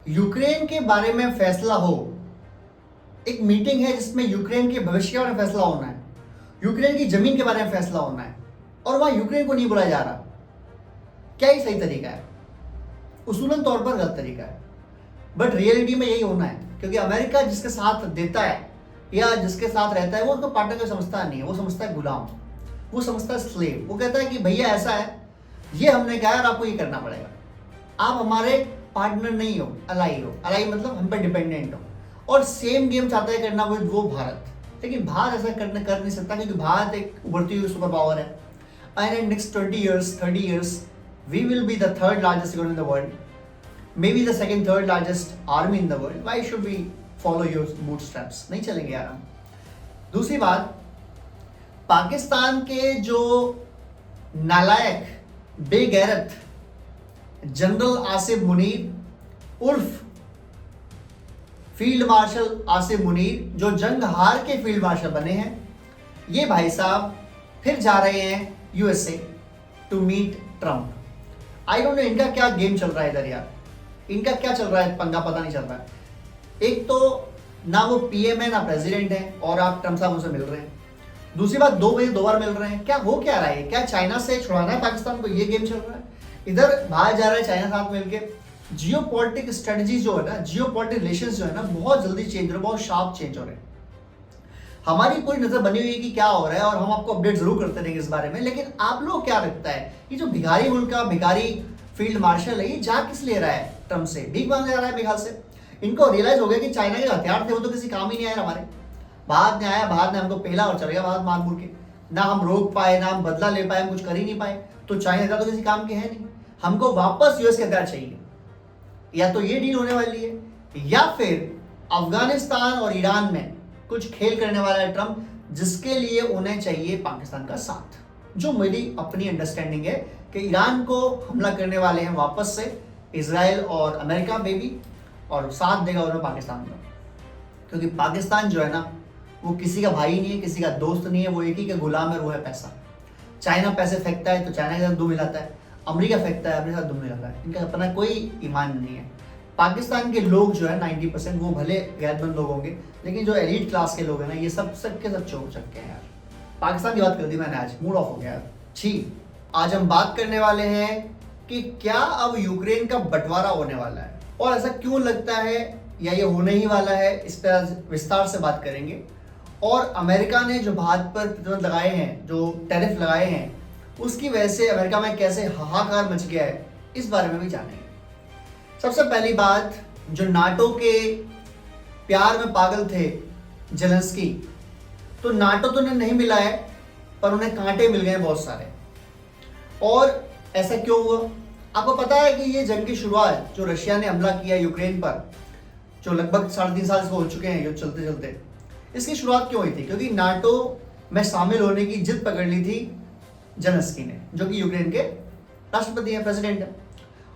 Ukraine के बारे में फैसला हो, एक मीटिंग है जिसमें यूक्रेन के भविष्य के बारे में फैसला होना है, यूक्रेन की जमीन के बारे में फैसला होना है, और वहां यूक्रेन को नहीं बुलाया जा रहा। क्या ये सही तरीका है? उसूलन तौर पर गलत तरीका है, बट रियलिटी में यही होना है, क्योंकि अमेरिका जिसके साथ देता है या जिसके साथ रहता है वो उसको पार्टनर को समझता नहीं है, वो समझता है गुलाम, वो समझता है स्लेव। वो कहता है कि भैया ऐसा है, ये हमने कहा है और आपको ये करना पड़ेगा, आप हमारे पार्टनर नहीं हो, अलाई हो। अलाई मतलब हम पर डिपेंडेंट हो। और सेम गेम चाहता है करना वो भारत, लेकिन भारत ऐसा कर नहीं सकता, क्योंकि भारत एक उभरती हुई सुपर पावर है। And in next 20 years 30 years we will be the third largest economy in the world, maybe the second third largest army in the world. Why should we follow your bootstraps? नहीं चलेंगे यार हम। दूसरी बात, पाकिस्तान के जो नालायक बेगैरत जनरल आसिफ मुनीर उर्फ फील्ड मार्शल आसिफ मुनीर, जो जंग हार के फील्ड मार्शल बने हैं, ये भाई साहब फिर जा रहे हैं USA to meet Trump. I don't know इनका क्या गेम चल रहा है इधर यार, इनका क्या चल रहा है पंगा पता नहीं चल रहा है। एक तो ना वो पीएम है ना प्रेसिडेंट है, और आप ट्रम्प साहब उनसे मिल रहे हैं। दूसरी बात, 2 बजे 2 बार मिल रहे हैं, क्या हो क्या रहा है? क्या चाइना से छुड़ाना है पाकिस्तान को? ये गेम चल रहा है। इधर बाहर जा रहा है चाइना साथ मिलके। जियो पॉलिटिक स्ट्रेटजी जो है ना, जियो पॉलिटिक रिलेशन जो है ना, बहुत जल्दी चेंज हो रहे हैं, बहुत शार्प चेंज हो रहे हैं। हमारी पूरी नजर बनी हुई है कि क्या हो रहा है, और हम आपको अपडेट जरूर करते रहेंगे इस बारे में। लेकिन आप लोग क्या लगता है, ये जो भिखारी मुल्क का भिखारी फील्ड मार्शल है, ये जा किस ले रहा है ट्रम्प से? भीख मांगने जा रहा है मेरे ख्याल से। इनको रियलाइज हो गया कि चाइना के हथियार थे वो तो किसी काम ही नहीं आए हमारे। भारत ने आया, भारत ने हमको पहला और चल गया भारत मार मुर के। ना हम रोक पाए, ना हम बदला ले पाए, हम कुछ कर ही नहीं पाए। तो चाइना हथियार तो किसी काम के है नहीं, हमको वापस यूएस के हथियार चाहिए। या तो ये डील होने वाली है, या फिर अफगानिस्तान और ईरान में कुछ खेल करने वाला है ट्रम्प, जिसके लिए उन्हें चाहिए पाकिस्तान का साथ। जो मेरी अपनी अंडरस्टैंडिंग है कि ईरान को हमला करने वाले हैं वापस से इजराइल और अमेरिका बेबी, और साथ देगा उन्हें पाकिस्तान का। क्योंकि पाकिस्तान जो है ना, वो किसी का भाई नहीं है, किसी का दोस्त नहीं है, वो एक ही का गुलाम है, वो है पैसा। चाइना पैसे फेंकता है तो चाइना के साथ दुम मिलाता है, अमेरिका फेंकता है अपने साथ दुम मिलाता है। इनका अपना कोई ईमान नहीं है। पाकिस्तान के लोग जो है 90%, वो भले गैरतमंद लोग होंगे, लेकिन जो एलीट क्लास के लोग हैं ना, ये सब सबके सब चौक चक्के हैं यार। पाकिस्तान की बात कर दी मैंने, आज मूड ऑफ हो गया यार। छी। आज हम बात करने वाले हैं कि क्या अब यूक्रेन का बंटवारा होने वाला है, और ऐसा क्यों लगता है, या ये होने ही वाला है, इस पर विस्तार से बात करेंगे। और अमेरिका ने जो भारत पर प्रतिबंध लगाए हैं, जो टैरिफ लगाए हैं, उसकी वजह से अमेरिका में कैसे हाहाकार मच गया है, इस बारे में भी जानेंगे। सबसे पहली बात, जो नाटो के प्यार में पागल थे जेलेंस्की, तो नाटो तो उन्हें नहीं मिला है, पर उन्हें कांटे मिल गए बहुत सारे। और ऐसा क्यों हुआ? आपको पता है कि ये जंग की शुरुआत जो रशिया ने हमला किया यूक्रेन पर, जो लगभग 3.5 साल से हो चुके हैं युद्ध चलते चलते, इसकी शुरुआत क्यों हुई थी? क्योंकि नाटो में शामिल होने की जिद पकड़ ली थी जेलेंस्की ने, जो कि यूक्रेन के राष्ट्रपति हैं, प्रेसिडेंट है।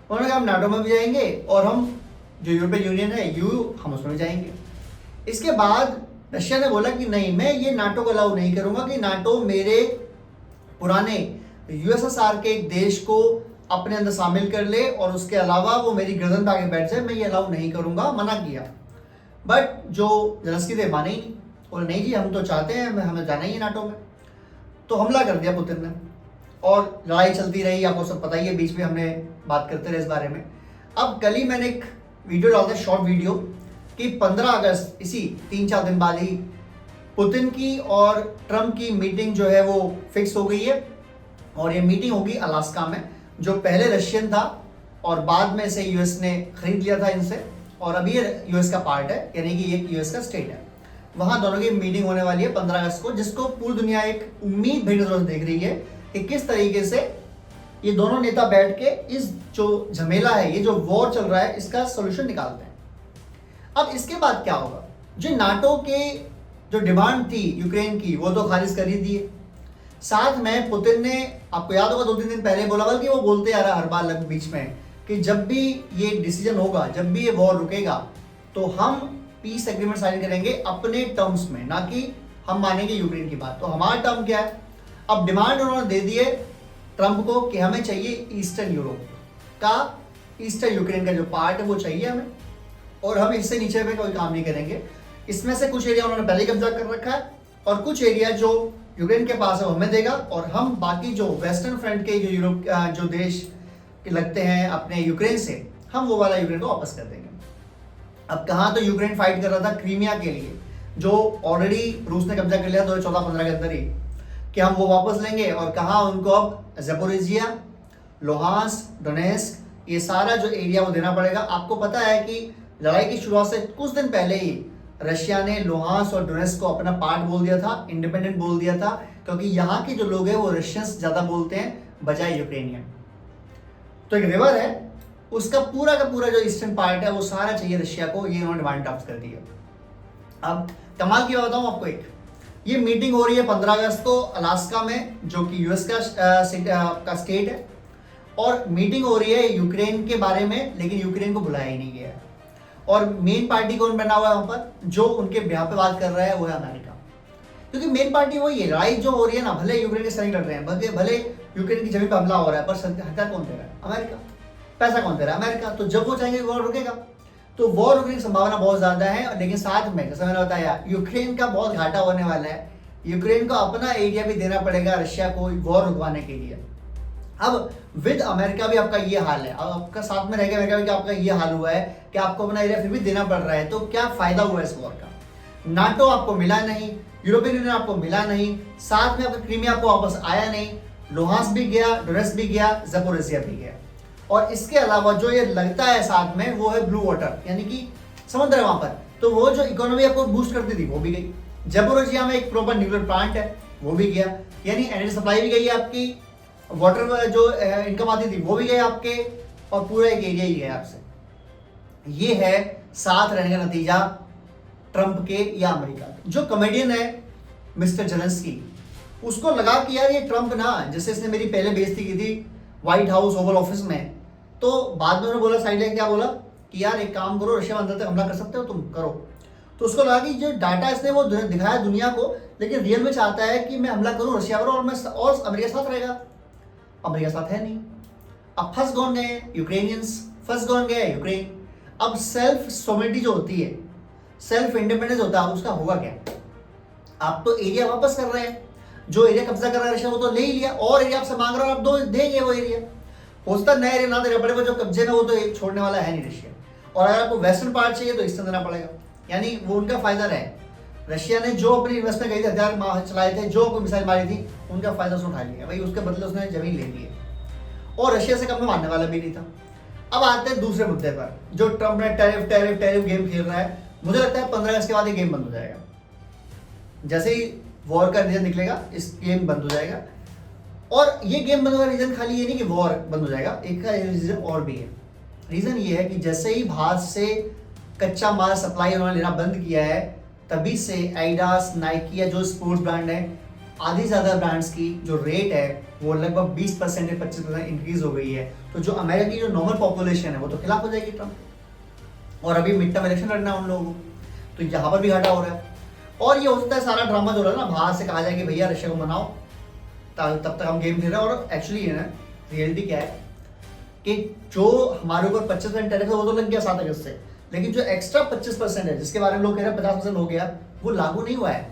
उन्होंने कहा हम नाटो में भी जाएंगे, और हम जो यूरोपियन यूनियन है हम उसमें भी जाएंगे। इसके बाद रशिया ने बोला कि नहीं, मैं ये नाटो को अलाउ नहीं करूंगा कि नाटो मेरे पुराने यूएसएसआर के एक देश को अपने अंदर शामिल कर ले, और उसके अलावा वो मेरी गर्दन पे आके बैठ जाए, मैं ये अलाउ नहीं करूंगा, मना किया। बट जो जेलेंस्की थे माने ही नहीं, बोले नहीं जी हम तो चाहते हैं, हमें जाना ही है नाटो में। तो हमला कर दिया पुतिन ने, और लड़ाई चलती रही, आपको सब पता ही है, बीच में हमने बात करते रहे इस बारे में। अब कल ही मैंने एक वीडियो डाला था, शॉर्ट वीडियो, कि 15 अगस्त, इसी 3-4 दिन बाद ही पुतिन की और ट्रम्प की मीटिंग जो है वो फिक्स हो गई है, और ये मीटिंग होगी अलास्का में, जो पहले रशियन था और बाद में इसे यूएस ने खरीद लिया था इनसे, और अभी ये यूएस का पार्ट है, यानी कि ये यूएस का स्टेट है। वहाँ दोनों की मीटिंग होने वाली है 15 अगस्त को, जिसको पूरी दुनिया एक उम्मीद भरी नजरों से देख रही है कि किस तरीके से ये दोनों नेता बैठ के इस जो झमेला है, ये जो वॉर चल रहा है, इसका सोल्यूशन निकालते हैं। अब इसके बाद क्या होगा? जो नाटो के जो डिमांड थी यूक्रेन की, वो तो खारिज कर ही दिए। साथ में पुतिन ने, आपको याद होगा 2-3 दिन पहले बोला, बल्कि वो बोलते आ रहा हर बार लग बीच में, कि जब भी ये डिसीजन होगा, जब भी ये वॉर रुकेगा, तो हम पीस एग्रीमेंट साइन करेंगे अपने टर्म्स में, ना कि हम मानेंगे यूक्रेन की बात। तो हमारा टर्म क्या है? अब डिमांड उन्होंने दे दिए ट्रंप को कि हमें चाहिए ईस्टर्न यूरोप का, ईस्टर्न यूक्रेन का जो पार्ट है वो चाहिए हमें, और हम इससे नीचे में कोई काम नहीं करेंगे। इसमें से कुछ एरिया उन्होंने पहले कब्जा कर रखा है और कुछ एरिया जो यूक्रेन के पास है वो हमें देगा, और हम बाकी जो वेस्टर्न फ्रंट के जो यूरोप जो देश के लगते हैं अपने यूक्रेन से, हम वो वाला यूक्रेन को वापस कर देंगे। अब कहाँ तो यूक्रेन फाइट कर रहा था क्रीमिया के लिए, जो ऑलरेडी रूस ने कब्जा कर लिया 2014-15 के अंदर ही, कि हम वो वापस लेंगे, और कहाँ उनको अब ज़पोरिजिया, लुहांस्क, डोनेस्क, ये सारा जो एरिया वो देना पड़ेगा। आपको पता है कि लड़ाई की शुरुआत से कुछ दिन पहले ही रशिया ने लुहांस्क और डोनेस्क को अपना पार्ट बोल दिया था, इंडिपेंडेंट बोल दिया था, क्योंकि यहाँ के जो लोग हैं वो रशियंस ज़्यादा बोलते हैं बजाय यूक्रेनियन। तो एक रिवर है, उसका पूरा का पूरा जो ईस्टर्न पार्ट है वो सारा चाहिए रशिया को, ये उन्होंने डिमांड ड्राफ्ट कर दी है। अब कमाल की बात बताऊँ आपको, एक ये मीटिंग हो रही है 15 अगस्त को अलास्का में, जो कि यूएस का स्टेट है, और मीटिंग हो रही है यूक्रेन के बारे में, लेकिन यूक्रेन को बुलाया ही नहीं गया है। और मेन पार्टी कौन बना हुआ है वहां पर, जो उनके बिहाफ पे बात कर रहा है वो है अमेरिका, क्योंकि मेन पार्टी वही है। लड़ाई जो हो रही है ना, भले यूक्रेन के सैनिक लड़ रहे हैं, भले यूक्रेन की जमीन पर हमला हो रहा है, पर हथियार कौन दे रहा है? अमेरिका। पैसा कौन दे रहा है? अमेरिका। तो जब वो चाहेंगे वॉर रुकेगा, तो वॉर रुकने की संभावना बहुत ज्यादा है। लेकिन साथ में जैसे मैंने बताया, यूक्रेन का बहुत घाटा होने वाला है, यूक्रेन को अपना एरिया भी देना पड़ेगा रशिया को वॉर रुकवाने के लिए। अब विद अमेरिका भी आपका ये हाल है, अब आपका साथ में रहेगा अमेरिका भी, कि आपका ये हाल हुआ है कि आपको अपना एरिया फिर भी देना पड़ रहा है, तो क्या फायदा हुआ इस वॉर का? नाटो आपको मिला नहीं, यूरोपियन यूनियन आपको मिला नहीं, साथ में आपका क्रीमिया आपको वापस आया नहीं, लुहांस्क भी गया, डोनेस्क भी गया, ज़पोरिजिया भी गया, और इसके अलावा जो ये लगता है साथ में वो है ब्लू वाटर, यानी कि समुद्र है वहां पर, तो वो जो इकोनॉमी आपको बूस्ट करती थी वो भी गई। ज़पोरिजिया में एक प्रॉपर न्यूक्लियर प्लांट है, वो भी गया, यानी एनर्जी सप्लाई भी गई आपकी, वाटर जो इनकम आती थी वो भी गए आपके, और पूरा एक एरिया ही गया आपसे। ये है साथ रहने का नतीजा ट्रंप के या अमेरिका के। जो कॉमेडियन है मिस्टर जेलेंस्की, उसको लगा कि यार ये ट्रंप ना, जैसे इसने मेरी पहले बेइज्जती की थी व्हाइट हाउस ओवल ऑफिस में, तो बाद में उन्होंने बोला, साइड लेके क्या बोला कि यार एक काम करो, रशिया अंदर तक हमला कर सकते हो तुम, करो। तो उसको लगा कि जो डाटा इसने वो दिखाया दुनिया को, लेकिन रियल में चाहता है कि मैं हमला करूं रशिया पर, और मैं और अमेरिका साथ रहेगा। अमेरिका साथ है नहीं। अब फंस कौन गए? यूक्रेनियंस फंस कौन गए? यूक्रेन। अब सेल्फ सोवरेनिटी जो होती है, सेल्फ इंडिपेंडेंस होता है, उसका होगा क्या? आप तो एरिया वापस कर रहे हैं, जो एरिया कब्जा कर रहा है रशिया वो तो ले ही लिया, और एरिया आपसे मांग रहा है, आप दो देंगे वो एरिया। हो सकता है नया एरिया ना दे रहे, बड़े वो जो कब्जे में वो तो छोड़ने वाला है नहीं रशिया, और अगर आपको वेस्टर्न पार्ट चाहिए तो ईस्टर्न देना पड़ेगा, यानी वो उनका फायदा रहे। रशिया ने जो अपनी इन्वेस्टमेंट गई थी, हथियार चलाए थे, जो कोई मिसाइल मारी थी, उनका फायदा उसने उठा लिया भाई, उसके बदले उसने जमीन ले ली है, और रशिया से कम में मारने वाला भी नहीं था। अब आते हैं दूसरे मुद्दे पर, जो ट्रंप ने टैरिफ गेम खेल रहा है। मुझे लगता है 15 अगस्त के बाद ये गेम बंद हो जाएगा, जैसे ही वॉर का रीजन निकलेगा इस गेम बंद हो जाएगा। और ये गेम बंद होने का रीजन खाली ये नहीं कि वॉर बंद हो जाएगा, एक का रीजन और भी है। रीजन ये है कि जैसे ही बाहर से कच्चा माल सप्लाई उन्होंने लेना बंद किया है, तभी से एडिडास, नाइकी या जो स्पोर्ट्स ब्रांड है, आधी से ज़्यादा ब्रांड्स की जो रेट है वो लगभग 20% या 25% इंक्रीज हो गई है। तो जो अमेरिका की जो नॉर्मल पॉपुलेशन है वो तो खिलाफ हो जाएगी ट्रंप, और अभी मिड टर्म इलेक्शन लड़ना है उन लोगों को, तो यहाँ पर भी घाटा हो रहा है। और ये हो सकता है सारा ड्रामा जो रहा है ना, बाहर से कहा जाए कि भैया रशिया को मनाओ, तब तक हम गेम खेल रहे हैं। और एक्चुअली है ना, रियलिटी क्या है कि जो हमारे ऊपर 25% टैरिफ है वो तो लग गया 7 अगस्त से, लेकिन जो एक्स्ट्रा 25% है जिसके बारे में लोग कह रहे हैं 50% हो गया, वो लागू नहीं हुआ है,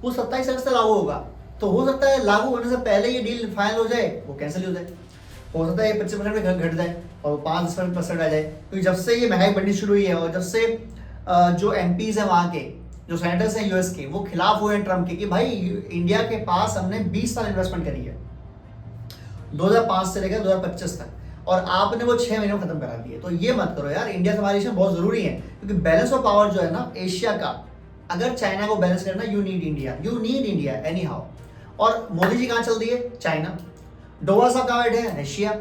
वो 27 अगस्त से लागू होगा। तो हो सकता है लागू होने से पहले ये डील फाइनल हो जाए, वो कैंसिल हो जाए, हो सकता है ये 25% में घट जाए और 5% आ जाए, क्योंकि जब से ये महंगाई बढ़नी शुरू हुई है, और जब से जो एमपीज हैं वहाँ के, जो सेनेटर्स हैं यूएस के, वो खिलाफ हुए हैं ट्रम्प के कि भाई इंडिया के पास हमने 20 साल इन्वेस्टमेंट करी है 2005 से लेकर 2025 तक, और आपने वो 6 महीने में खत्म करा दिए। तो ये मत करो यार, इंडिया से हमारे रिलेशन बहुत जरूरी है, क्योंकि बैलेंस ऑफ पावर जो है ना एशिया का, अगर चाइना को बैलेंस करना, you need India any how. और मोदी जी कहाँ चल दिए? चाइना। डोवाल साहब कहाँ बैठे हैं? रशिया।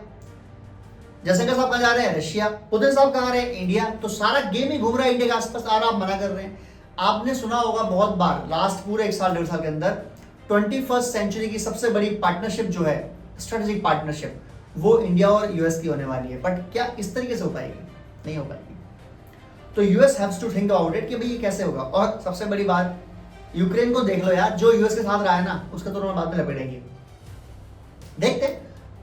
जयशंकर साहब कहाँ जा रहे हैं? रशिया। पुतिन साहब कहाँ रहे हैं? इंडिया। तो सारा गेम ही घूम रहा है इंडिया के आसपास, आ रहा, आप मना कर रहे हैं। आपने सुना होगा बहुत बार लास्ट पूरे 1 साल 1.5 साल के अंदर 21st सेंचुरी की सबसे बड़ी पार्टनरशिप जो है, स्ट्रेटेजिक पार्टनरशिप, वो इंडिया और यूएस की होने वाली है। बट क्या इस तरीके से हो पाएगी? नहीं हो पाएगी। तो US haves to think about it कि भाई ये कैसे होगा। और सबसे बड़ी बात, यूक्रेन को देख लो यार, जो यूएस के साथ रहा है ना, उसका तो उन्होंने बाद में लपेटेंगे। देखते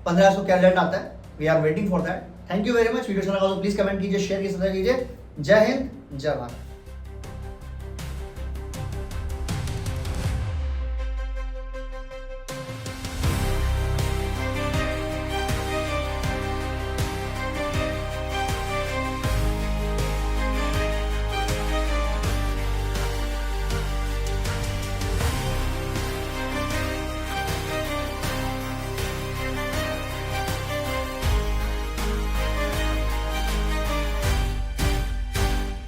15 को क्या रिजल्ट आता है। We are waiting for that. Thank you very much. Video अच्छा लगा तो प्लीज कमेंट कीजिए, शेयर कीजिए, जय हिंद, जय भारत।